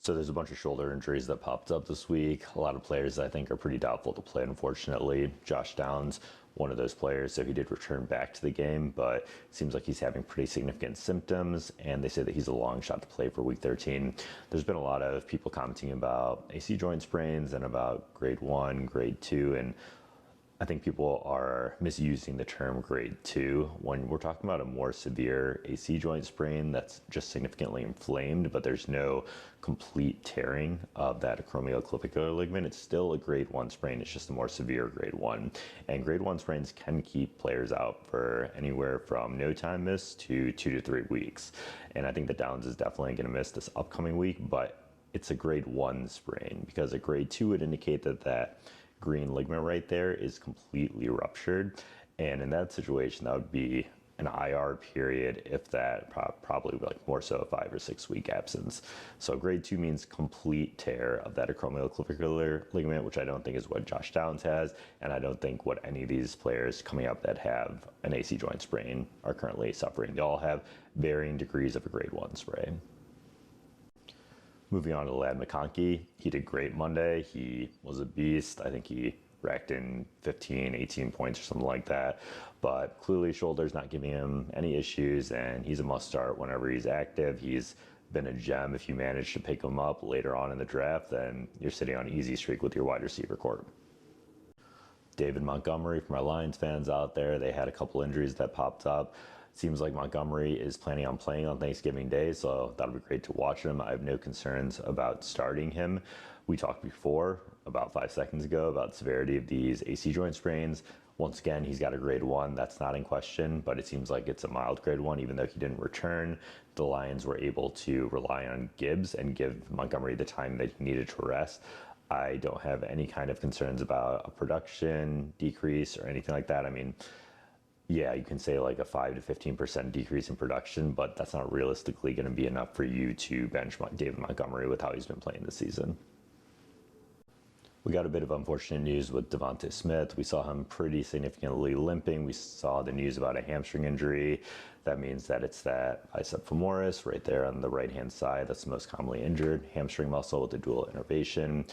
So there's a bunch of shoulder injuries that popped up this week. A lot of players I think are pretty doubtful to play, unfortunately. Josh Downs, one of those players, so he did return back to the game, but it seems like he's having pretty significant symptoms, and they say that he's a long shot to play for week 13. There's been a lot of people commenting about AC joint sprains and about grade 1, grade 2, and I think people are misusing the term grade 2 when we're talking about a more severe AC joint sprain that's just significantly inflamed, but there's no complete tearing of that acromioclavicular ligament. It's still a grade 1 sprain. It's just a more severe grade 1. And grade 1 sprains can keep players out for anywhere from no time miss to 2 to 3 weeks. And I think that Downs is definitely going to miss this upcoming week, but it's a grade 1 sprain because a grade 2 would indicate that green ligament right there is completely ruptured, and in that situation that would be an IR period, if that, probably like more so a 5 or 6 week absence. So grade 2 means complete tear of that acromioclavicular ligament, which I don't think is what Josh Downs has, and I don't think what any of these players coming up that have an AC joint sprain are currently suffering. They all have varying degrees of a grade 1 sprain. Moving on to Ladd McConkey, he did great Monday. He was a beast. I think he racked in 15, 18 points or something like that. But clearly shoulder's not giving him any issues, and he's a must start whenever he's active. He's been a gem. If you manage to pick him up later on in the draft, then you're sitting on an easy streak with your wide receiver corps. David Montgomery, from our Lions fans out there, they had a couple injuries that popped up. Seems like Montgomery is planning on playing on Thanksgiving Day, so that'll be great to watch him. I have no concerns about starting him. We talked before, about 5 seconds ago, about the severity of these AC joint sprains. Once again, he's got a grade 1. That's not in question, but it seems like it's a mild grade 1. Even though he didn't return, the Lions were able to rely on Gibbs and give Montgomery the time that he needed to rest. I don't have any kind of concerns about a production decrease or anything like that. I mean, yeah, you can say like a 5 to 15% decrease in production, but that's not realistically going to be enough for you to bench David Montgomery with how he's been playing this season. We got a bit of unfortunate news with Devonta Smith. We saw him pretty significantly limping. We saw the news about a hamstring injury. That means that it's that bicep femoris right there on the right-hand side. That's the most commonly injured hamstring muscle with a dual innervation.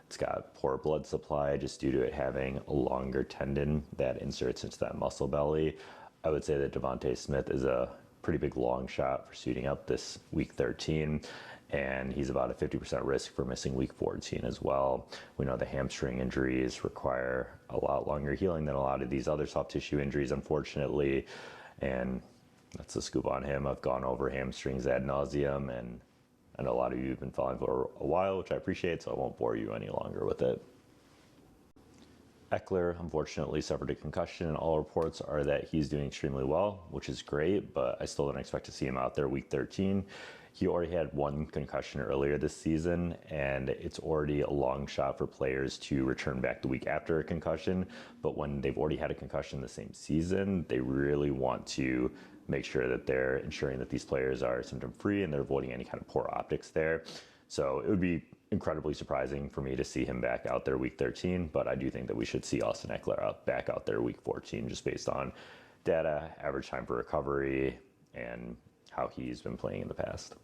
It's got poor blood supply just due to it having a longer tendon that inserts into that muscle belly. I would say that Devonta Smith is a pretty big long shot for suiting up this week 13, and he's about a 50% risk for missing week 14 as well. We know the hamstring injuries require a lot longer healing than a lot of these other soft tissue injuries, unfortunately, and that's a scoop on him. I've gone over hamstrings ad nauseum, and I know a lot of you have been following for a while, which I appreciate, so I won't bore you any longer with it. Ekeler, unfortunately, suffered a concussion, and all reports are that he's doing extremely well, which is great, but I still don't expect to see him out there week 13. He already had one concussion earlier this season, and it's already a long shot for players to return back the week after a concussion, but when they've already had a concussion the same season, they really want to make sure that they're ensuring that these players are symptom-free and they're avoiding any kind of poor optics there. So it would be incredibly surprising for me to see him back out there week 13, but I do think that we should see Austin Ekeler back out there week 14 just based on data, average time for recovery, and how he's been playing in the past.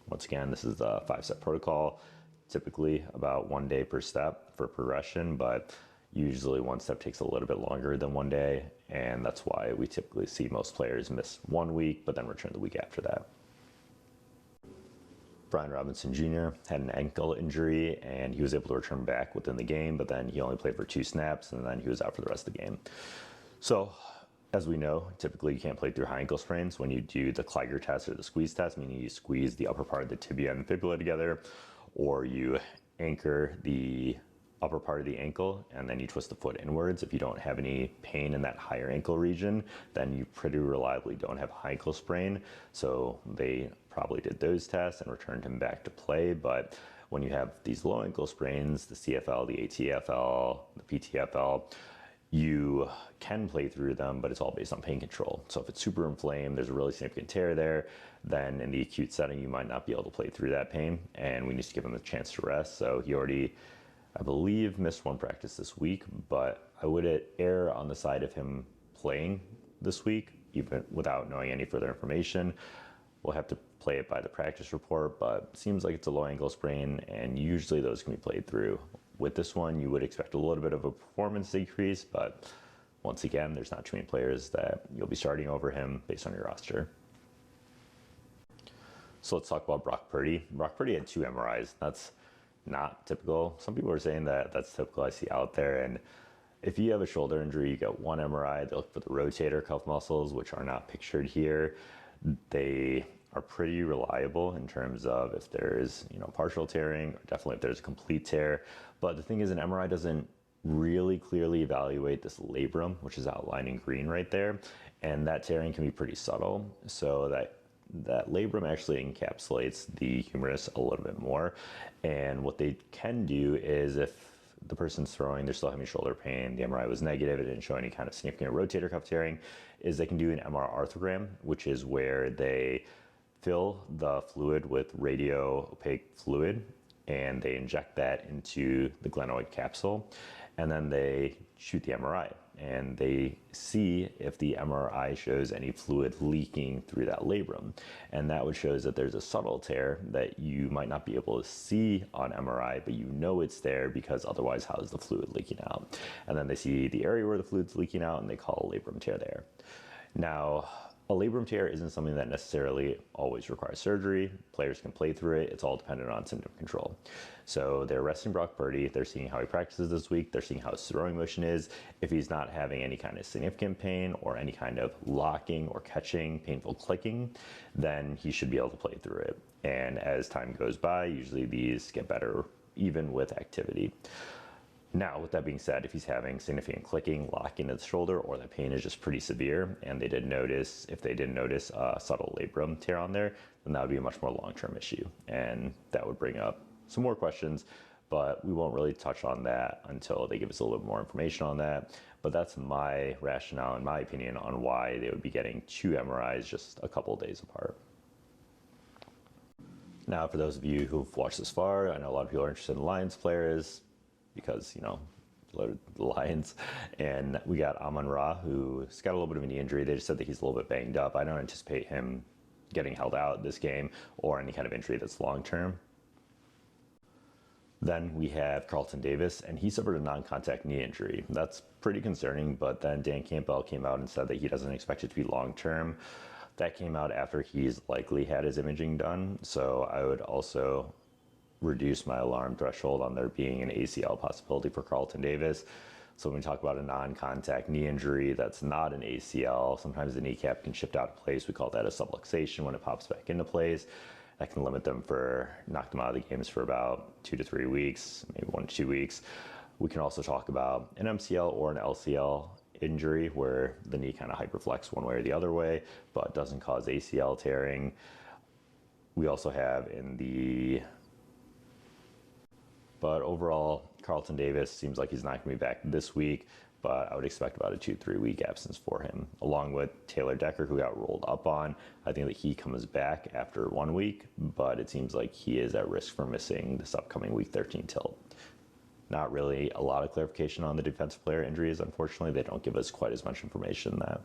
Once again, this is a 5-step protocol, typically about 1 day per step for progression, but usually one step takes a little bit longer than 1 day, and that's why we typically see most players miss 1 week, but then return the week after that. Brian Robinson Jr. had an ankle injury, and he was able to return back within the game, but then he only played for 2 snaps, and then he was out for the rest of the game. So, as we know, typically you can't play through high ankle sprains when you do the Kliger test or the squeeze test, meaning you squeeze the upper part of the tibia and fibula together, or you anchor the upper part of the ankle and then you twist the foot inwards. If you don't have any pain in that higher ankle region, then you pretty reliably don't have a high ankle sprain. So they probably did those tests and returned him back to play. But when you have these low ankle sprains, the CFL, the ATFL, the PTFL, you can play through them, but it's all based on pain control. So if it's super inflamed, there's a really significant tear there, then in the acute setting, you might not be able to play through that pain, and we need to give him a chance to rest. So he already, I believe, missed 1 practice this week, but I would err on the side of him playing this week, even without knowing any further information. We'll have to play it by the practice report, but seems like it's a low ankle sprain, and usually those can be played through. With this one, you would expect a little bit of a performance decrease, but once again, there's not too many players that you'll be starting over him based on your roster. So let's talk about Brock Purdy. Brock Purdy had 2 MRIs. That's not typical. Some people are saying that that's typical, I see out there. And if you have a shoulder injury, you get 1 MRI. They look for the rotator cuff muscles, which are not pictured here. They are pretty reliable in terms of if there's partial tearing, or definitely if there's a complete tear. But the thing is, an MRI doesn't really clearly evaluate this labrum, which is outlined in green right there, and that tearing can be pretty subtle. So that labrum actually encapsulates the humerus a little bit more. And what they can do is, if the person's throwing, they're still having shoulder pain, the MRI was negative, it didn't show any kind of significant rotator cuff tearing, is they can do an MR arthrogram, which is where they fill the fluid with radio opaque fluid and they inject that into the glenoid capsule, and then they shoot the MRI and they see if the MRI shows any fluid leaking through that labrum. And that would show that there's a subtle tear that you might not be able to see on MRI, but you know it's there because otherwise how is the fluid leaking out? And then they see the area where the fluid's leaking out and they call a labrum tear there. Now, a labrum tear isn't something that necessarily always requires surgery. Players can play through it. It's all dependent on symptom control. So they're resting Brock Purdy. They're seeing how he practices this week. They're seeing how his throwing motion is. If he's not having any kind of significant pain or any kind of locking or catching, painful clicking, then he should be able to play through it. And as time goes by, usually these get better even with activity. Now, with that being said, if he's having significant clicking, locking of the shoulder, or the pain is just pretty severe, and if they didn't notice a subtle labrum tear on there, then that would be a much more long-term issue. And that would bring up some more questions, but we won't really touch on that until they give us a little bit more information on that. But that's my rationale, in my opinion, on why they would be getting 2 MRIs just a couple of days apart. Now, for those of you who've watched this far, I know a lot of people are interested in Lions players, because, the Lions, and we got Amon-Ra, who's got a little bit of a knee injury. They just said that he's a little bit banged up. I don't anticipate him getting held out this game or any kind of injury that's long-term. Then we have Carlton Davis, and he suffered a non-contact knee injury. That's pretty concerning, but then Dan Campbell came out and said that he doesn't expect it to be long-term. That came out after he's likely had his imaging done, so I would also reduce my alarm threshold on there being an ACL possibility for Carlton Davis. So when we talk about a non-contact knee injury that's not an ACL, sometimes the kneecap can shift out of place. We call that a subluxation when it pops back into place. That can knock them out of the games for about 2 to 3 weeks, maybe 1 to 2 weeks. We can also talk about an MCL or an LCL injury where the knee kind of hyperflex one way or the other way, but doesn't cause ACL tearing. We also have but overall, Carlton Davis seems like he's not going to be back this week, but I would expect about a 2-3 week absence for him. Along with Taylor Decker, who got rolled up on, I think that he comes back after 1 week, but it seems like he is at risk for missing this upcoming Week 13 tilt. Not really a lot of clarification on the defensive player injuries, unfortunately. They don't give us quite as much information that